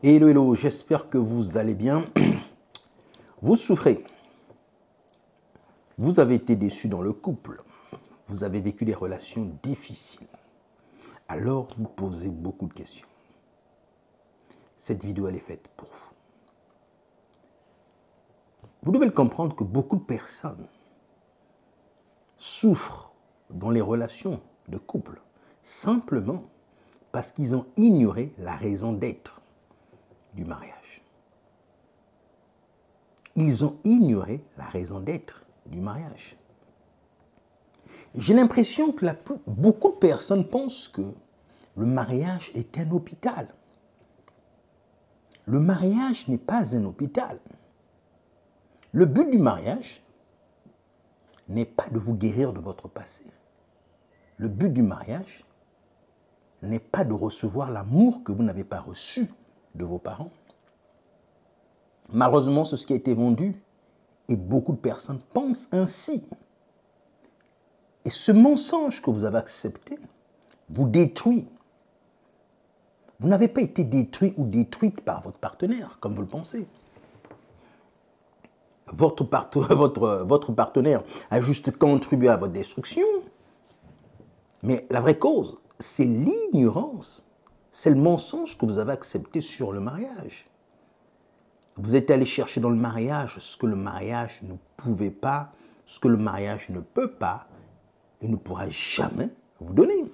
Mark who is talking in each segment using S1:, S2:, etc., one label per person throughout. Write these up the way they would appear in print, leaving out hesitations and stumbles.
S1: Hello, hello, j'espère que vous allez bien. Vous souffrez. Vous avez été déçu dans le couple. Vous avez vécu des relations difficiles. Alors, vous posez beaucoup de questions. Cette vidéo, elle est faite pour vous. Vous devez le comprendre que beaucoup de personnes souffrent dans les relations de couple simplement parce qu'ils ont ignoré la raison d'être du mariage. Ils ont ignoré la raison d'être du mariage. J'ai l'impression que beaucoup de personnes pensent que le mariage est un hôpital. Le mariage n'est pas un hôpital. Le but du mariage n'est pas de vous guérir de votre passé. Le but du mariage n'est pas de recevoir l'amour que vous n'avez pas reçu de vos parents. Malheureusement, c'est ce qui a été vendu et beaucoup de personnes pensent ainsi. Et ce mensonge que vous avez accepté vous détruit. Vous n'avez pas été détruit ou détruite par votre partenaire, comme vous le pensez. Votre partenaire a juste contribué à votre destruction. Mais la vraie cause, c'est l'ignorance. C'est le mensonge que vous avez accepté sur le mariage. Vous êtes allé chercher dans le mariage ce que le mariage ne pouvait pas, ce que le mariage ne peut pas et ne pourra jamais vous donner.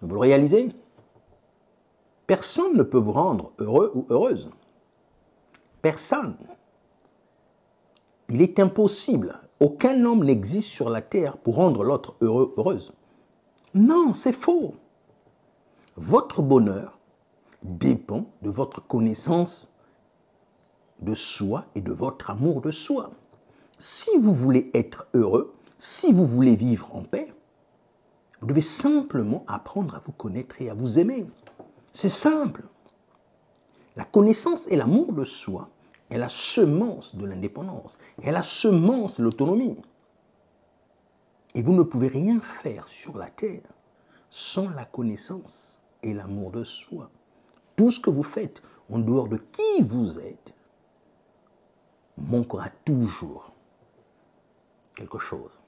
S1: Vous le réalisez? Personne ne peut vous rendre heureux ou heureuse. Personne. Il est impossible. Aucun homme n'existe sur la terre pour rendre l'autre heureux, heureuse. Non, c'est faux. Votre bonheur dépend de votre connaissance de soi et de votre amour de soi. Si vous voulez être heureux, si vous voulez vivre en paix, vous devez simplement apprendre à vous connaître et à vous aimer. C'est simple. La connaissance et l'amour de soi est la semence de l'indépendance, est la semence de l'autonomie. Et vous ne pouvez rien faire sur la terre sans la connaissance et l'amour de soi. Tout ce que vous faites en dehors de qui vous êtes manquera toujours quelque chose.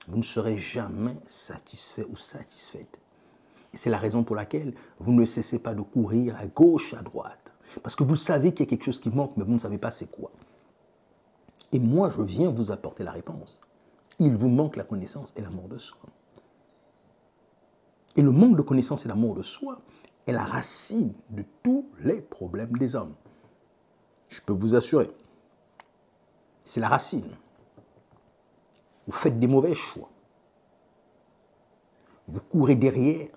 S1: Vous ne serez jamais satisfait ou satisfaite. Et c'est la raison pour laquelle vous ne cessez pas de courir à gauche, à droite. Parce que vous savez qu'il y a quelque chose qui manque, mais vous ne savez pas c'est quoi. Et moi, je viens vous apporter la réponse. Il vous manque la connaissance et l'amour de soi. Et le manque de connaissance et l'amour de soi est la racine de tous les problèmes des hommes. Je peux vous assurer. C'est la racine. Vous faites des mauvais choix. Vous courez derrière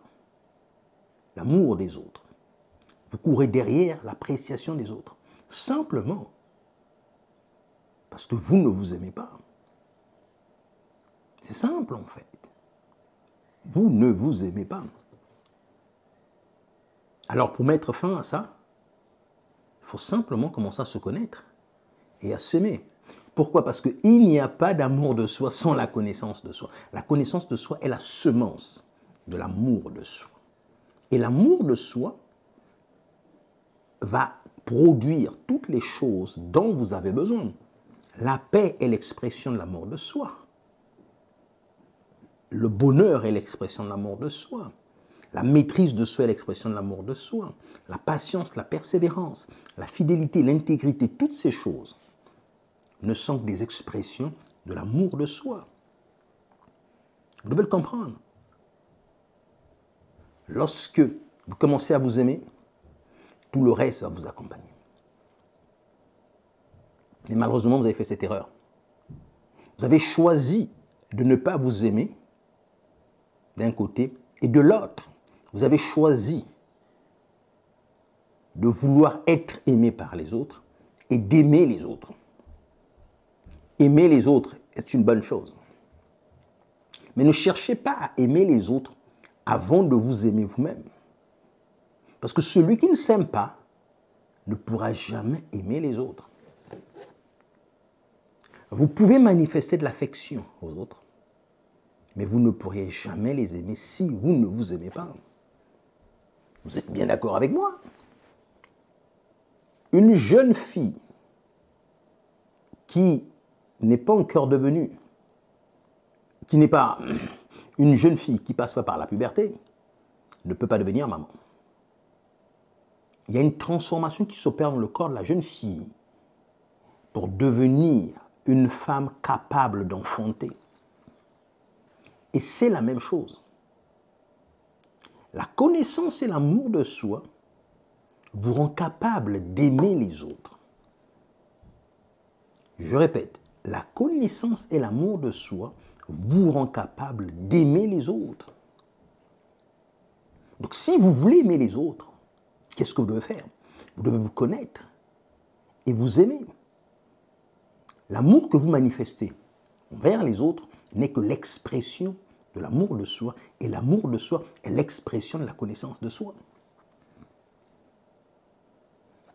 S1: l'amour des autres. Vous courez derrière l'appréciation des autres. Simplement parce que vous ne vous aimez pas. C'est simple en fait. Vous ne vous aimez pas. Alors pour mettre fin à ça, il faut simplement commencer à se connaître et à s'aimer. Pourquoi? Parce qu'il n'y a pas d'amour de soi sans la connaissance de soi. La connaissance de soi est la semence de l'amour de soi. Et l'amour de soi va produire toutes les choses dont vous avez besoin. La paix est l'expression de l'amour de soi. Le bonheur est l'expression de l'amour de soi. La maîtrise de soi est l'expression de l'amour de soi. La patience, la persévérance, la fidélité, l'intégrité, toutes ces choses ne sont que des expressions de l'amour de soi. Vous devez le comprendre. Lorsque vous commencez à vous aimer, tout le reste va vous accompagner. Mais malheureusement, vous avez fait cette erreur. Vous avez choisi de ne pas vous aimer d'un côté et de l'autre. Vous avez choisi de vouloir être aimé par les autres et d'aimer les autres. Aimer les autres est une bonne chose. Mais ne cherchez pas à aimer les autres avant de vous aimer vous-même. Parce que celui qui ne s'aime pas ne pourra jamais aimer les autres. Vous pouvez manifester de l'affection aux autres, mais vous ne pourrez jamais les aimer si vous ne vous aimez pas. Vous êtes bien d'accord avec moi? Une jeune fille qui n'est pas encore devenue, qui n'est pas une jeune fille qui passe pas par la puberté, ne peut pas devenir maman. Il y a une transformation qui s'opère dans le corps de la jeune fille pour devenir une femme capable d'enfanter. Et c'est la même chose. La connaissance et l'amour de soi vous rend capable d'aimer les autres. Je répète, la connaissance et l'amour de soi vous rend capable d'aimer les autres. Donc si vous voulez aimer les autres, qu'est-ce que vous devez faire? Vous devez vous connaître et vous aimer. L'amour que vous manifestez envers les autres n'est que l'expression de l'amour de soi, et l'amour de soi est l'expression de la connaissance de soi.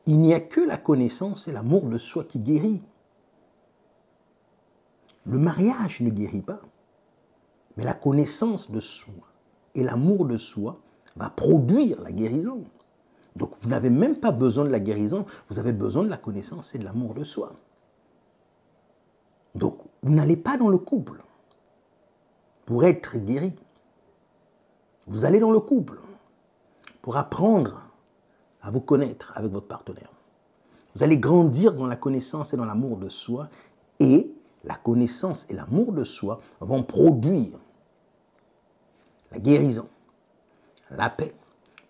S1: Il n'y a que la connaissance et l'amour de soi qui guérit. Le mariage ne guérit pas, mais la connaissance de soi et l'amour de soi va produire la guérison. Donc vous n'avez même pas besoin de la guérison, vous avez besoin de la connaissance et de l'amour de soi. Donc vous n'allez pas dans le couple pour être guéri. Vous allez dans le couple pour apprendre à vous connaître avec votre partenaire. Vous allez grandir dans la connaissance et dans l'amour de soi, et la connaissance et l'amour de soi vont produire la guérison, la paix,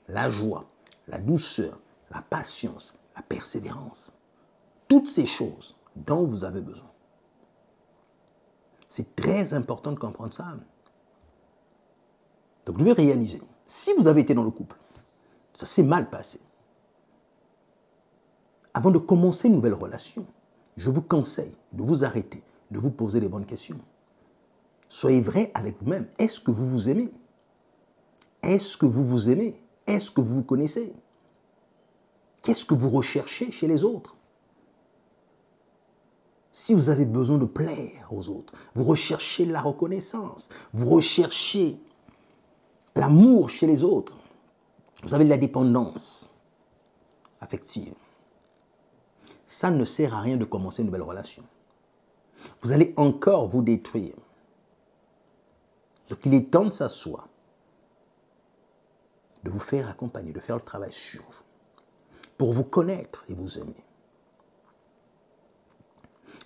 S1: la joie, la douceur, la patience, la persévérance. Toutes ces choses dont vous avez besoin. C'est très important de comprendre ça. Donc vous devez réaliser, si vous avez été dans le couple, ça s'est mal passé. Avant de commencer une nouvelle relation, je vous conseille de vous arrêter, de vous poser les bonnes questions. Soyez vrai avec vous-même. Est-ce que vous vous aimez? Est-ce que vous vous aimez? Est-ce que vous vous connaissez? Qu'est-ce que vous recherchez chez les autres? Si vous avez besoin de plaire aux autres, vous recherchez la reconnaissance, vous recherchez l'amour chez les autres, vous avez de la dépendance affective, ça ne sert à rien de commencer une nouvelle relation. Vous allez encore vous détruire. Donc il est temps de s'asseoir, de vous faire accompagner, de faire le travail sur vous, pour vous connaître et vous aimer.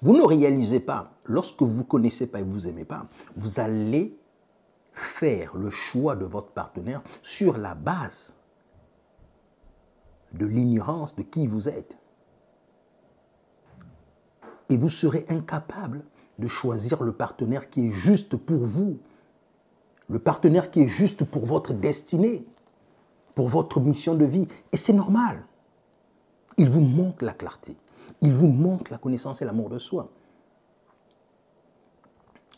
S1: Vous ne réalisez pas, lorsque vous ne vous connaissez pas et vous aimez pas, vous allez faire le choix de votre partenaire sur la base de l'ignorance de qui vous êtes. Et vous serez incapable de choisir le partenaire qui est juste pour vous, le partenaire qui est juste pour votre destinée, pour votre mission de vie. Et c'est normal. Il vous manque la clarté. Il vous manque la connaissance et l'amour de soi.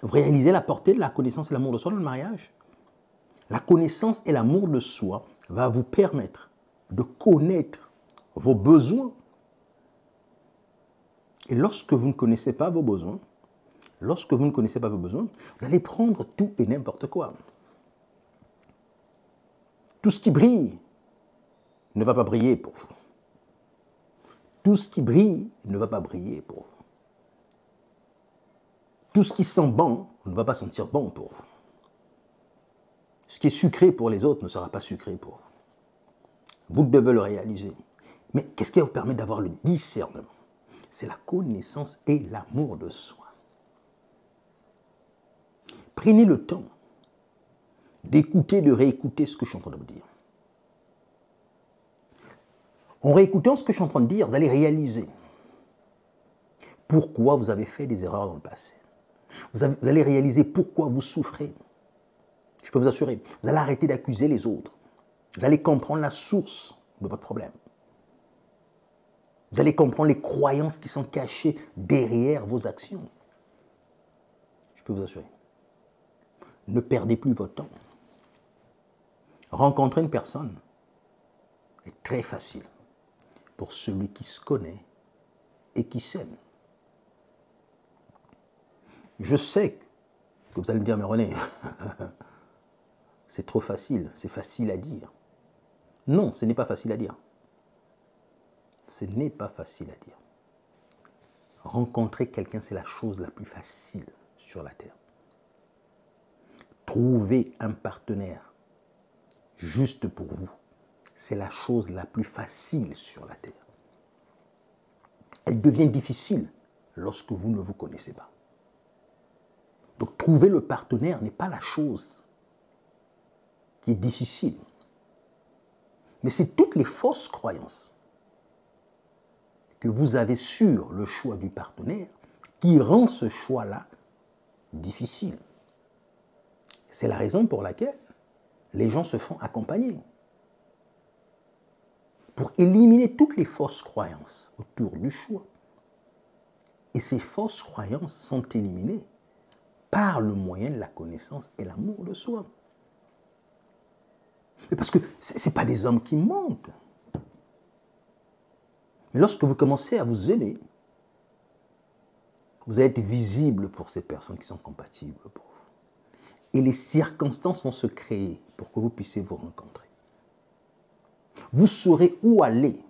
S1: Vous réalisez la portée de la connaissance et l'amour de soi dans le mariage? La connaissance et l'amour de soi va vous permettre de connaître vos besoins. Et lorsque vous ne connaissez pas vos besoins, vous allez prendre tout et n'importe quoi. Tout ce qui brille ne va pas briller pour vous. Tout ce qui brille ne va pas briller pour vous. Tout ce qui sent bon ne va pas sentir bon pour vous. Ce qui est sucré pour les autres ne sera pas sucré pour vous. Vous devez le réaliser. Mais qu'est-ce qui va vous permettre d'avoir le discernement? C'est la connaissance et l'amour de soi. Prenez le temps d'écouter, de réécouter ce que je suis en train de vous dire. En réécoutant ce que je suis en train de dire, vous allez réaliser pourquoi vous avez fait des erreurs dans le passé. Vous allez réaliser pourquoi vous souffrez. Je peux vous assurer, vous allez arrêter d'accuser les autres. Vous allez comprendre la source de votre problème. Vous allez comprendre les croyances qui sont cachées derrière vos actions. Je peux vous assurer. Ne perdez plus votre temps. Rencontrer une personne est très facile pour celui qui se connaît et qui s'aime. Je sais que vous allez me dire, mais René, c'est trop facile, c'est facile à dire. Non, ce n'est pas facile à dire. ce n'est pas facile à dire. Rencontrer quelqu'un, c'est la chose la plus facile sur la terre. Trouver un partenaire juste pour vous, c'est la chose la plus facile sur la terre. Elle devient difficile lorsque vous ne vous connaissez pas. Donc trouver le partenaire n'est pas la chose qui est difficile. Mais c'est toutes les fausses croyances que vous avez sur le choix du partenaire qui rend ce choix-là difficile. C'est la raison pour laquelle les gens se font accompagner. Pour éliminer toutes les fausses croyances autour du choix. Et ces fausses croyances sont éliminées par le moyen de la connaissance et l'amour de soi. Mais parce que ce n'est pas des hommes qui manquent. Mais lorsque vous commencez à vous aimer, vous allez être visible pour ces personnes qui sont compatibles pour vous. Et les circonstances vont se créer pour que vous puissiez vous rencontrer. Vous saurez où aller.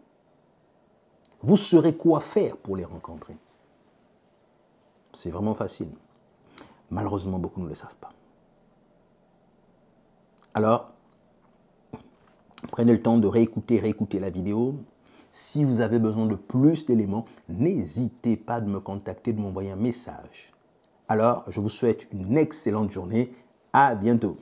S1: Vous saurez quoi faire pour les rencontrer. C'est vraiment facile. Malheureusement, beaucoup ne le savent pas. Alors, prenez le temps de réécouter la vidéo. Si vous avez besoin de plus d'éléments, n'hésitez pas de me contacter, de m'envoyer un message. Alors, je vous souhaite une excellente journée. À bientôt.